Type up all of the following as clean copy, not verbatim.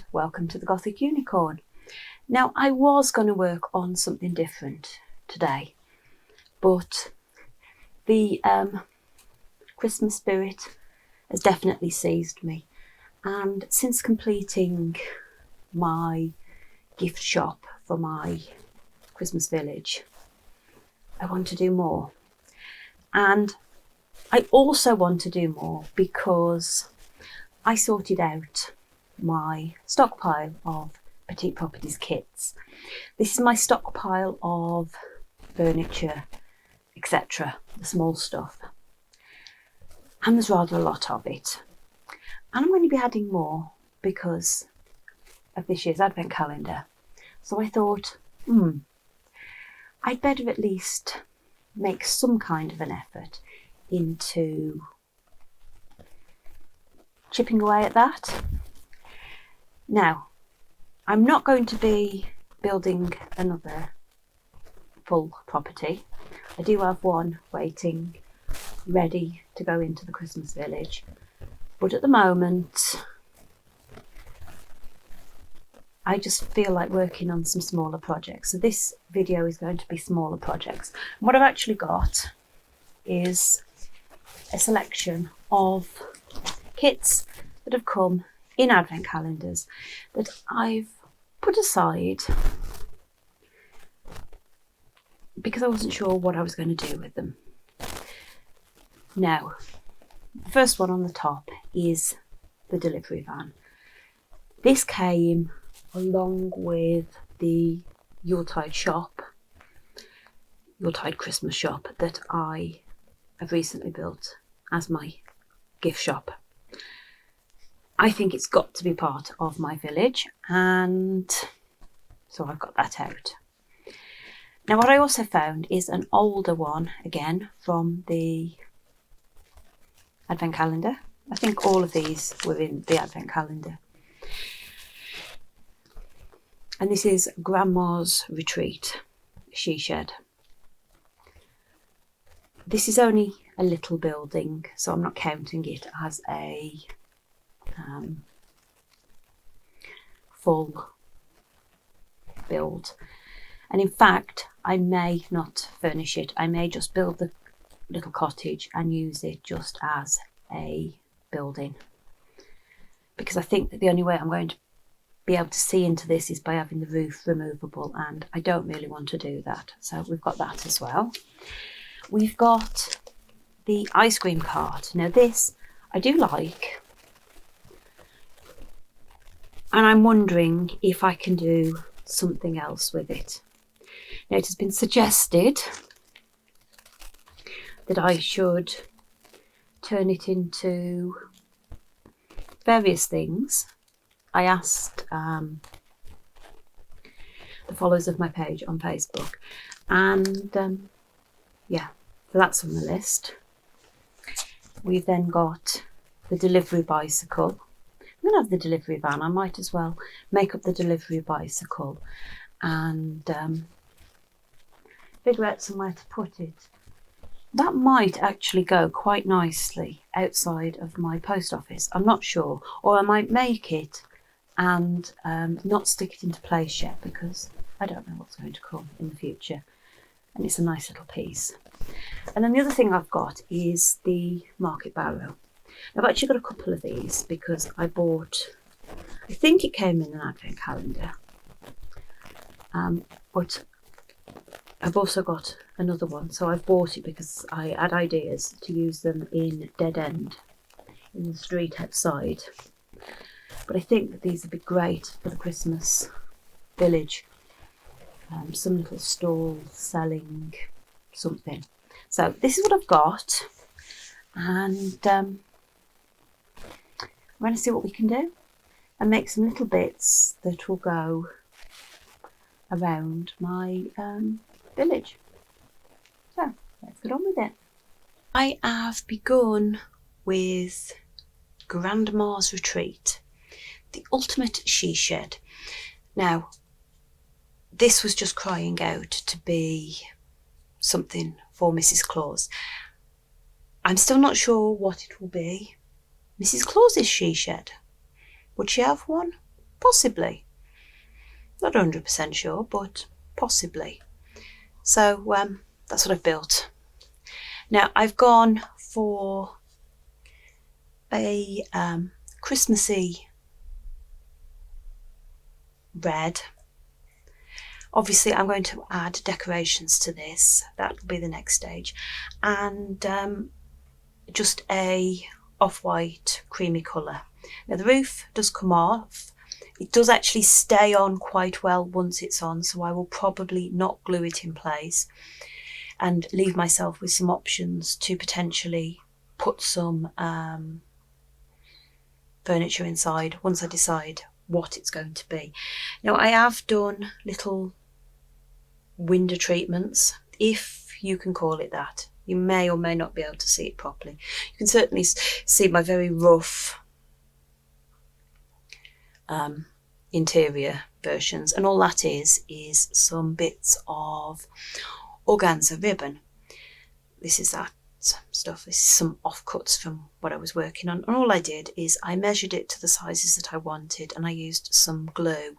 and welcome to the Gothic Unicorn. Now, I was going to work on something different today, but the Christmas spirit has definitely seized me, and since completing my gift shop for my Christmas village, I want to do more. And I also want to do more because I sorted out my stockpile of Petite Properties kits. This is my stockpile of furniture, etc., the small stuff. And there's rather a lot of it. And I'm going to be adding more because of this year's advent calendar. So I thought, I'd better at least make some kind of an effort into chipping away at that. Now, I'm not going to be building another full property. I do have one waiting, ready to go into the Christmas village. But at the moment, I just feel like working on some smaller projects. So this video is going to be smaller projects. And what I've actually got is a selection of kits that have come in advent calendars that I've put aside because I wasn't sure what I was going to do with them. Now, the first one on the top is the delivery van. This came along with the Yuletide Christmas shop that I have recently built as my gift shop. I think it's got to be part of my village, and so I've got that out. Now, what I also found is an older one, again, from the advent calendar. I think all of these were in the advent calendar. And this is Grandma's Retreat she shed. This is only a little building, so I'm not counting it as a full build. And in fact, I may not furnish it. I may just build the little cottage and use it just as a building, because I think that the only way I'm going to be able to see into this is by having the roof removable, and I don't really want to do that. So we've got that as well. We've got the ice cream cart. Now this I do like, and I'm wondering if I can do something else with it. Now, it has been suggested that I should turn it into various things. I asked the followers of my page on Facebook, and yeah, so that's on the list. We've then got the delivery bicycle. I'm going to have the delivery van. I might as well make up the delivery bicycle and figure out somewhere to put it. That might actually go quite nicely outside of my post office. I'm not sure. Or I might make it and not stick it into place yet, because I don't know what's going to come in the future. And it's a nice little piece. And then the other thing I've got is the market barrow. I've actually got a couple of these because I bought, I think it came in an advent calendar, but I've also got another one. So I've bought it because I had ideas to use them in Dead End, in the street outside. But I think that these would be great for the Christmas village. Some little stall selling something. So this is what I've got, and I'm going to see what we can do and make some little bits that will go around my village. So let's get on with it. I have begun with Grandma's Retreat, the ultimate she shed. Now, this was just crying out to be something for Mrs. Claus. I'm still not sure what it will be. Mrs. Claus's she shed. Would she have one? Possibly. Not 100% sure, but possibly. So that's what I've built. Now I've gone for a Christmassy red. Obviously I'm going to add decorations to this. That will be the next stage. And just a off-white creamy colour. Now the roof does come off. It does actually stay on quite well once it's on, so I will probably not glue it in place and leave myself with some options to potentially put some furniture inside once I decide what it's going to be. Now I have done little window treatments, if you can call it that. You may or may not be able to see it properly. You can certainly see my very rough interior versions, and all that is some bits of organza ribbon. This is that stuff. This is some offcuts from what I was working on, and all I did is I measured it to the sizes that I wanted, and I used some glue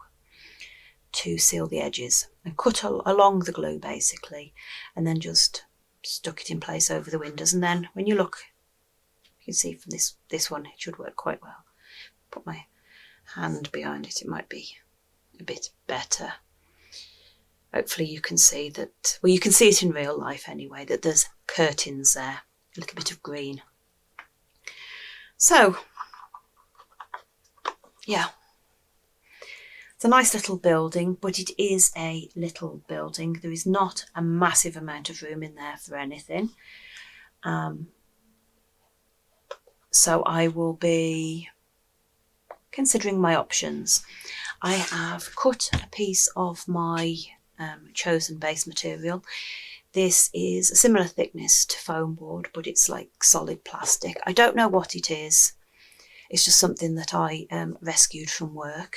to seal the edges and cut along the glue basically, and then just stuck it in place over the windows. And then when you look, you can see from this one it should work quite well. Put my hand behind it, it might be a bit better. Hopefully you can see that, well, you can see it in real life anyway, that there's curtains there, a little bit of green. So yeah, it's a nice little building, but it is a little building. There is not a massive amount of room in there for anything. So I will be considering my options. I have cut a piece of my chosen base material. This is a similar thickness to foam board, but it's like solid plastic. I don't know what it is. It's just something that I rescued from work,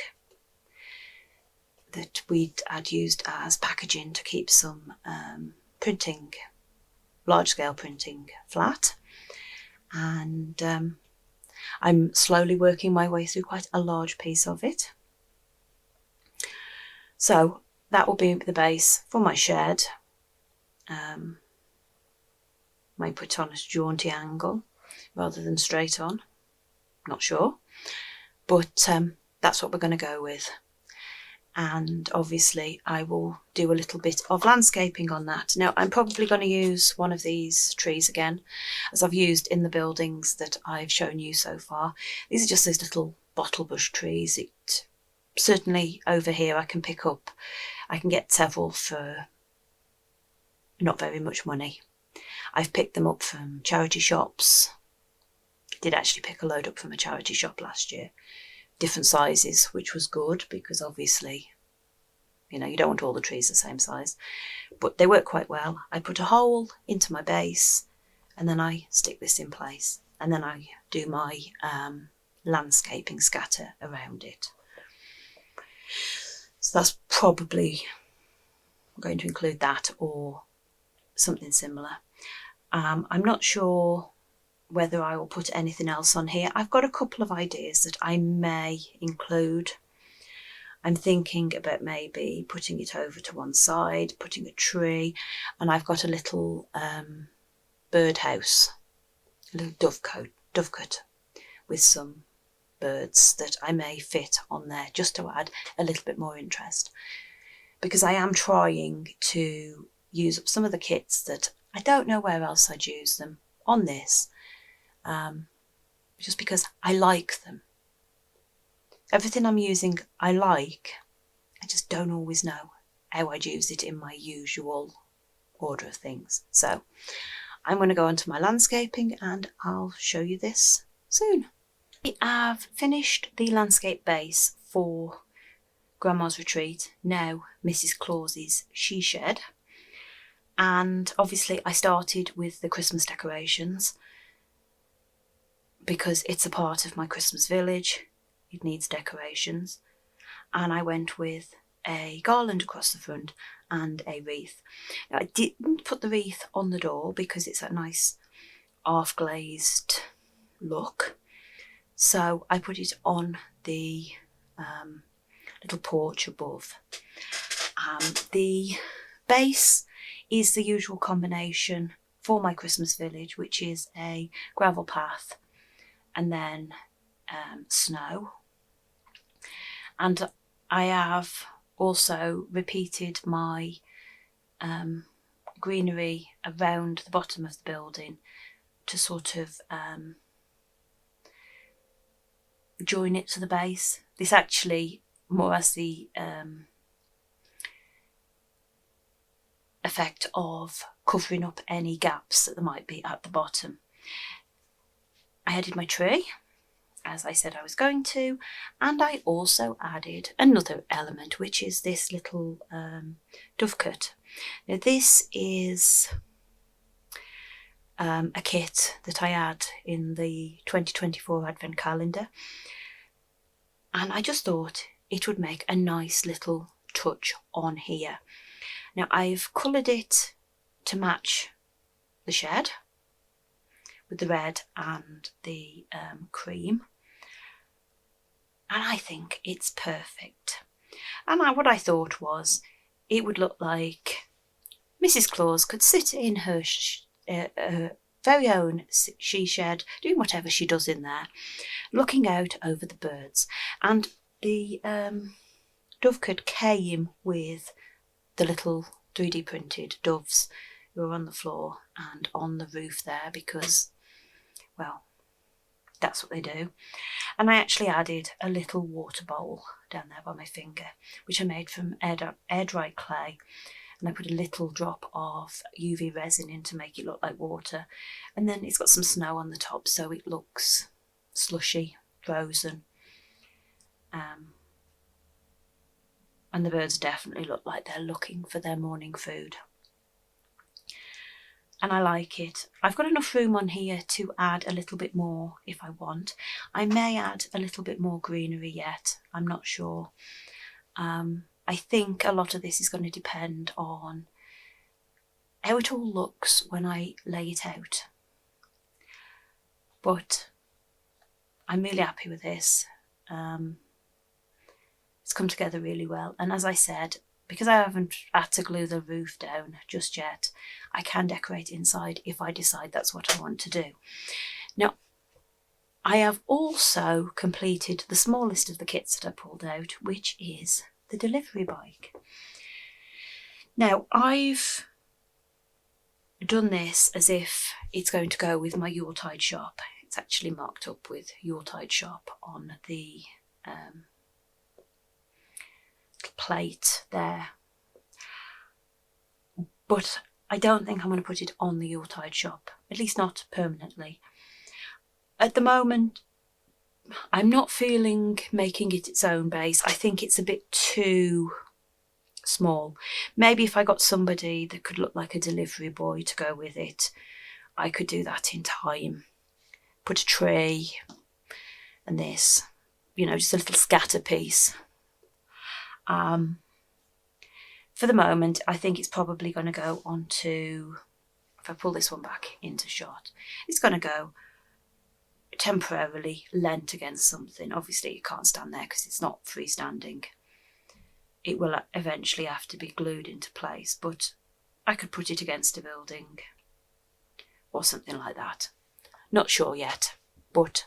that I'd used as packaging to keep some printing, large-scale printing flat. And I'm slowly working my way through quite a large piece of it. So that will be the base for my shed. Might put on a jaunty angle rather than straight on, not sure, but that's what we're going to go with. And obviously I will do a little bit of landscaping on that. Now I'm probably going to use one of these trees again, as I've used in the buildings that I've shown you so far. These are just those little bottle bush trees. It certainly over here I can get several for not very much money. I've picked them up from charity shops. I did actually pick a load up from a charity shop last year. Different sizes, which was good, because obviously, you know, you don't want all the trees the same size, but they work quite well. I put a hole into my base and then I stick this in place, and then I do my landscaping scatter around it. So that's probably, I'm going to include that or something similar. I'm not sure whether I will put anything else on here. I've got a couple of ideas that I may include. I'm thinking about maybe putting it over to one side, putting a tree, and I've got a little birdhouse, a little dovecote with some birds that I may fit on there just to add a little bit more interest, because I am trying to use up some of the kits that I don't know where else I'd use them on this. Just because I like them. Everything I'm using I like, I just don't always know how I'd use it in my usual order of things. So I'm going to go on to my landscaping and I'll show you this soon. I have finished the landscape base for Grandma's Retreat, now Mrs. Claus's she shed, and obviously I started with the Christmas decorations because it's a part of my Christmas village. It needs decorations, and I went with a garland across the front and a wreath. Now, I didn't put the wreath on the door because it's a nice half glazed look, so I put it on the little porch above. The base is the usual combination for my Christmas village, which is a gravel path and then snow. And I have also repeated my greenery around the bottom of the building to sort of join it to the base. This actually more has the effect of covering up any gaps that there might be at the bottom. I added my tree, as I said I was going to, and I also added another element, which is this little dovecot. Now this is a kit that I had in the 2024 Advent calendar, and I just thought it would make a nice little touch on here. Now I've coloured it to match the shed with the red and the cream, and I think it's perfect. And what I thought was it would look like Mrs. Claus could sit in her very own she shed, doing whatever she does in there, looking out over the birds. And the dovecot came with the little 3D printed doves who are on the floor and on the roof there because, well, that's what they do. And I actually added a little water bowl down there by my finger, which I made from air dried clay, and I put a little drop of UV resin in to make it look like water, and then it's got some snow on the top so it looks slushy, frozen, and the birds definitely look like they're looking for their morning food. And I like it. I've got enough room on here to add a little bit more if I want. I may add a little bit more greenery yet, I'm not sure. I think a lot of this is going to depend on how it all looks when I lay it out. But I'm really happy with this. It's come together really well. And as I said, because I haven't had to glue the roof down just yet, I can decorate inside if I decide that's what I want to do. Now, I have also completed the smallest of the kits that I pulled out, which is the delivery bike. Now, I've done this as if it's going to go with my Yuletide shop. It's actually marked up with Yuletide shop on the plate there, but I don't think I'm going to put it on the Yuletide shop, at least not permanently. At the moment, I'm not feeling making it its own base. I think it's a bit too small. Maybe if I got somebody that could look like a delivery boy to go with it, I could do that in time. Put a tree and this, you know, just a little scatter piece. For the moment, I think it's probably going to go onto, if I pull this one back into shot, it's going to go temporarily lent against something. Obviously it can't stand there because it's not freestanding. It will eventually have to be glued into place, but I could put it against a building or something like that. Not sure yet, but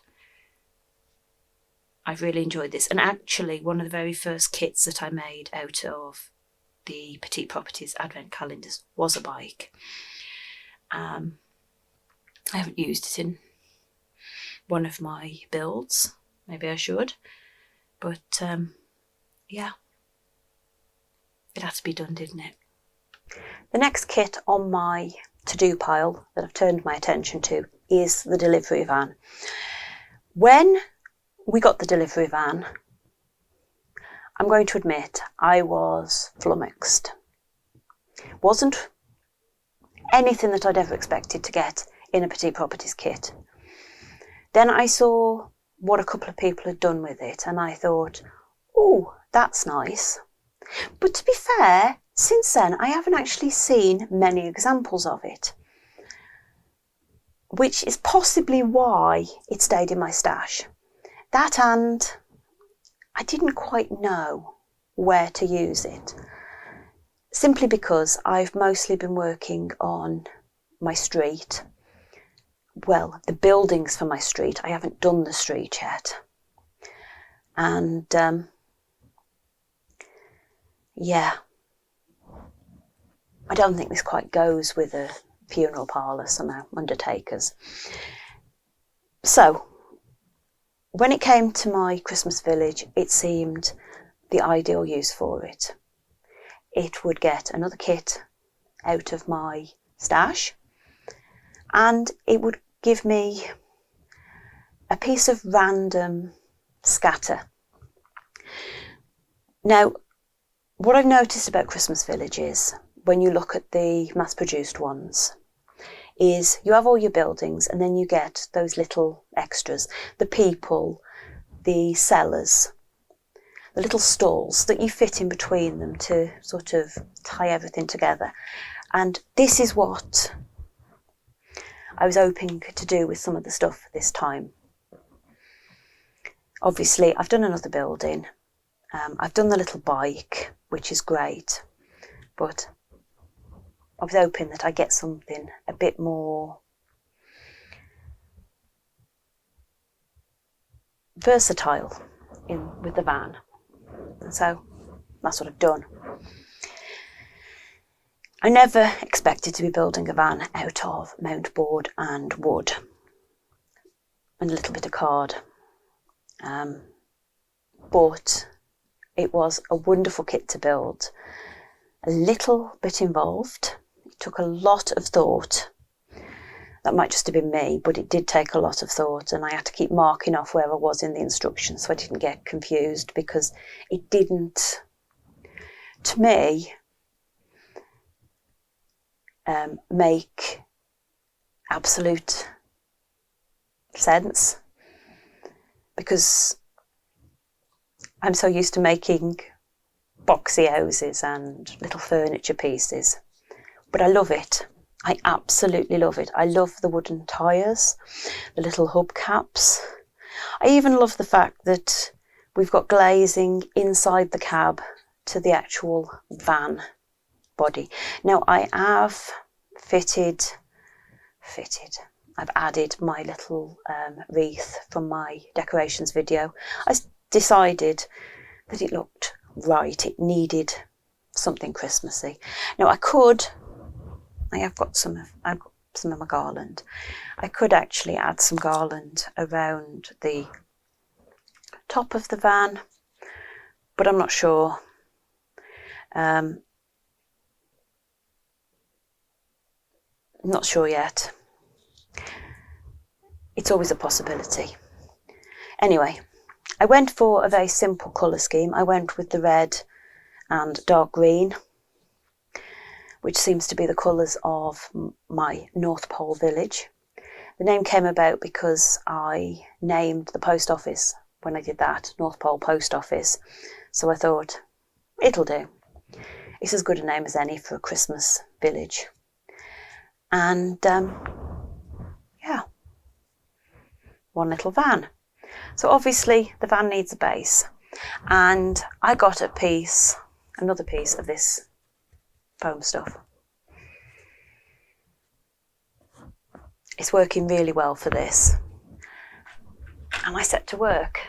I've really enjoyed this. And actually one of the very first kits that I made out of the Petite Properties Advent calendars was a bike. I haven't used it in one of my builds. Maybe I should. But yeah, it had to be done, didn't it? The next kit on my to-do pile that I've turned my attention to is the delivery van. When we got the delivery van, I'm going to admit I was flummoxed. Wasn't anything that I'd ever expected to get in a Petite Properties kit. Then I saw what a couple of people had done with it and I thought, oh, that's nice. But to be fair, since then I haven't actually seen many examples of it, which is possibly why it stayed in my stash. That, and I didn't quite know where to use it, simply because I've mostly been working on my street. Well, the buildings for my street. I haven't done the street yet. And yeah, I don't think this quite goes with a funeral parlour somehow, undertakers. So when it came to my Christmas village, it seemed the ideal use for it. It would get another kit out of my stash, and it would give me a piece of random scatter. Now, what I've noticed about Christmas villages, when you look at the mass-produced ones, is you have all your buildings and then you get those little extras, the people, the sellers, the little stalls that you fit in between them to sort of tie everything together. And this is what I was hoping to do with some of the stuff this time. Obviously, I've done another building. I've done the little bike, which is great, but I was hoping that I get something a bit more versatile with the van. And so that's what I've done. I never expected to be building a van out of mount board and wood and a little bit of card. But it was a wonderful kit to build. A little bit involved. It took a lot of thought. That might just have been me, but it did take a lot of thought, and I had to keep marking off where I was in the instructions so I didn't get confused, because it didn't, to me, make absolute sense, because I'm so used to making boxy houses and little furniture pieces, but I love it. I absolutely love it. I love the wooden tyres, the little hubcaps. I even love the fact that we've got glazing inside the cab to the actual van body. Now I have I've added my little wreath from my decorations video. I decided that it looked right. It needed something Christmassy. Now I've got some of my garland. I could actually add some garland around the top of the van, but I'm not sure. Not sure yet. It's always a possibility. Anyway, I went for a very simple colour scheme. I went with the red and dark green, which seems to be the colours of my North Pole village. The name came about because I named the post office when I did that, North Pole Post Office. So I thought, it'll do. It's as good a name as any for a Christmas village. And yeah, one little van. So obviously the van needs a base, and I got another piece of this foam stuff. It's working really well for this, and I set to work,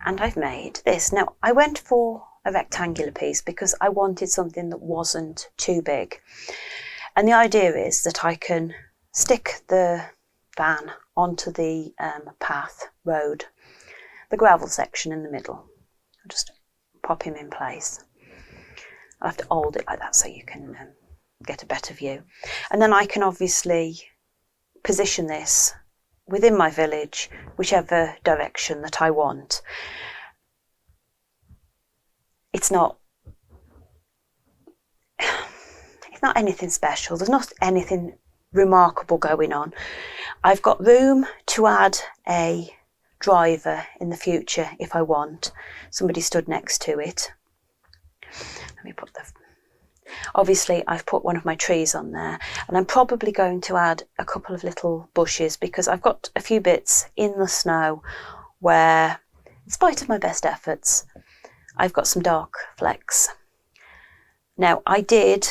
and I've made this. Now I went for a rectangular piece because I wanted something that wasn't too big. And the idea is that I can stick the van onto the road, the gravel section in the middle. I'll just pop him in place. I'll have to hold it like that so you can get a better view. And then I can obviously position this within my village, whichever direction that I want. It's not anything special. There's not anything remarkable going on. I've got room to add a driver in the future if I want. Somebody stood next to it. Let me put obviously I've put one of my trees on there, and I'm probably going to add a couple of little bushes because I've got a few bits in the snow where, in spite of my best efforts, I've got some dark flecks. Now I did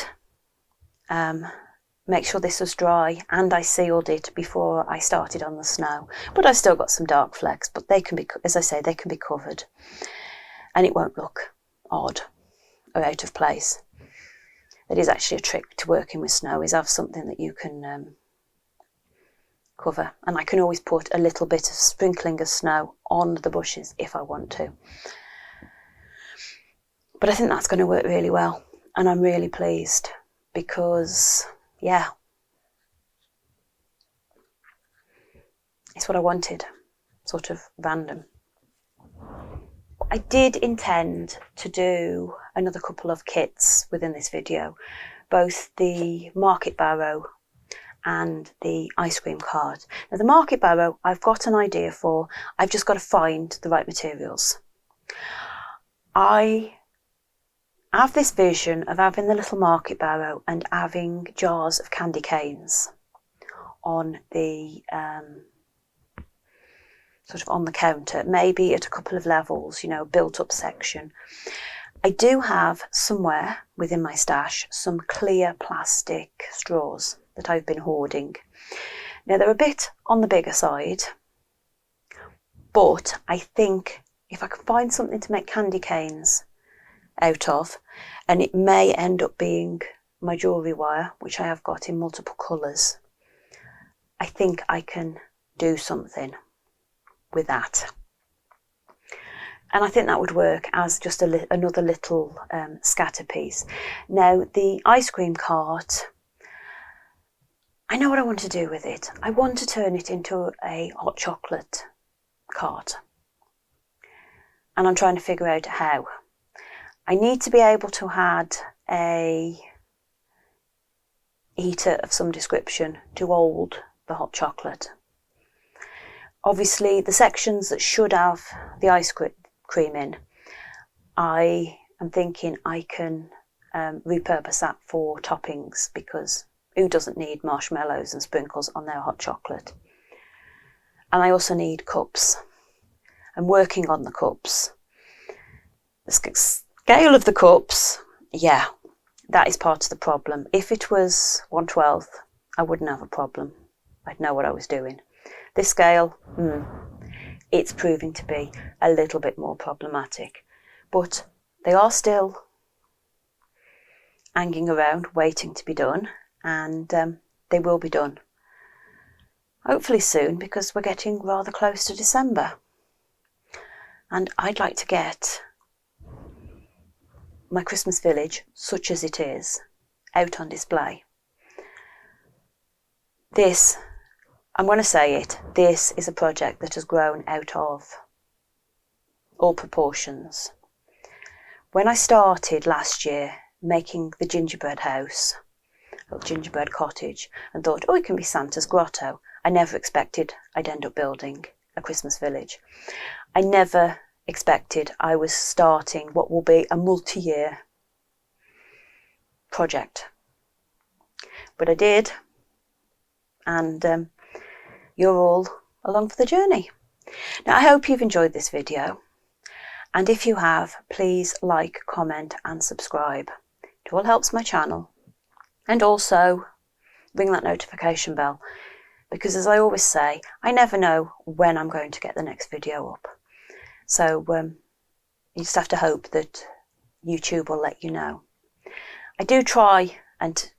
make sure this was dry, and I sealed it before I started on the snow, but I've still got some dark flecks, but they can be, as I say, they can be covered and it won't look odd or out of place. That is actually a trick to working with snow, is have something that you can cover, and I can always put a little bit of sprinkling of snow on the bushes if I want to. But I think that's going to work really well, and I'm really pleased because, yeah, it's what I wanted, sort of random. I did intend to do another couple of kits within this video, both the market barrow and the ice cream cart. Now the market barrow I've got an idea for, I've just got to find the right materials. I have this vision of having the little market barrow and having jars of candy canes on the sort of on the counter, maybe at a couple of levels, you know, built up section. I do have somewhere within my stash some clear plastic straws that I've been hoarding. Now they're a bit on the bigger side, but I think if I can find something to make candy canes out of, and it may end up being my jewellery wire, which I have got in multiple colours, I think I can do something with that. And I think that would work as just another little scatter piece. Now the ice cream cart, I know what I want to do with it. I want to turn it into a hot chocolate cart, and I'm trying to figure out how. I need to be able to add a heater of some description to hold the hot chocolate. Obviously the sections that should have the ice cream in, I am thinking I can repurpose that for toppings, because who doesn't need marshmallows and sprinkles on their hot chocolate? And I also need cups. I'm working on the cups. The scale of the cups, yeah, that is part of the problem. If it was 1/12, I wouldn't have a problem. I'd know what I was doing. This scale, it's proving to be a little bit more problematic, but they are still hanging around waiting to be done, and they will be done hopefully soon, because we're getting rather close to December, and I'd like to get my Christmas village, such as it is, out on display. This, I'm going to say it, this is a project that has grown out of all proportions. When I started last year making the gingerbread house, little gingerbread cottage, and thought, oh, it can be Santa's grotto, I never expected I'd end up building a Christmas village. I never expected I was starting what will be a multi-year project. But I did, and you're all along for the journey. Now I hope you've enjoyed this video, and if you have, please like, comment and subscribe. It all helps my channel, and also ring that notification bell, because as I always say, I never know when I'm going to get the next video up. So you just have to hope that YouTube will let you know. I do try and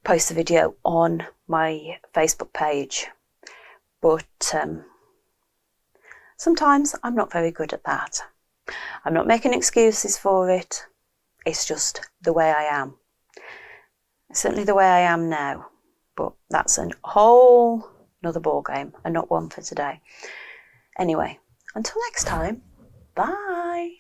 post the video on my Facebook page, but sometimes I'm not very good at that. I'm not making excuses for it, it's just the way I am. It's certainly the way I am now, but that's a whole another ball game and not one for today. Anyway, until next time, bye.